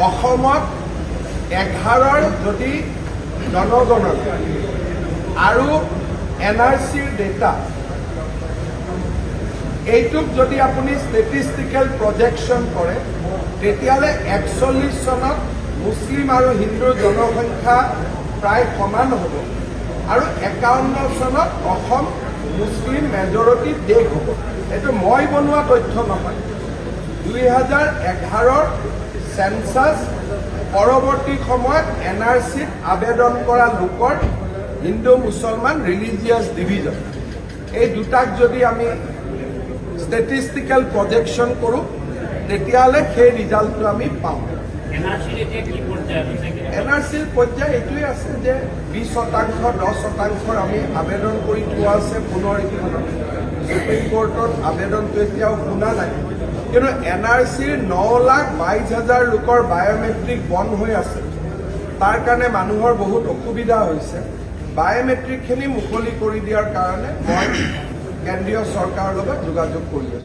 অসমত 11ৰ যদি জনগণনা আৰু NRCৰ ডেটা এইটোক যদি আপুনি ষ্টেটিষ্টিকেল প্ৰজেকশ্যন কৰে তেতিয়াহ'লে 41 চনত মুছলিম আৰু হিন্দুৰ জনসংখ্যা প্ৰায় সমান হ'ব আৰু 51 চনত অসম মুছলিম মেজৰিটি দেশ হ'ব। এইটো মই বনোৱা তথ্য নহয়। 2011ৰ চেঞ্চাছ পৰৱৰ্তী সময়ত NRCত আবেদন কৰা লোকৰ হিন্দু মুছলমান ৰিলিজিয়াছ ডিভিজন এই দুটাক যদি আমি ষ্টেটিষ্টিকেল প্ৰজেকশ্যন কৰোঁ তেতিয়াহ'লে সেই ৰিজাল্টটো আমি পাওঁ। NRCৰ পৰ্যায় এইটোৱে আছে যে 20%, 10%ৰ আমি আবেদন কৰি থোৱা আছে। পুনৰ সুপ্ৰিম কোৰ্টত আবেদনটো এতিয়াও শুনা নাই, কিন্তু NRCৰ 9,22,000 লোকৰ বায়'মেট্ৰিক বন্ধ হৈ আছে। তাৰ কাৰণে মানুহৰ বহুত অসুবিধা হৈছে। বায়'মেট্ৰিকখিনি মুকলি কৰি দিয়াৰ কাৰণে মই কেন্দ্ৰীয় চৰকাৰৰ লগত যোগাযোগ কৰি আছোঁ।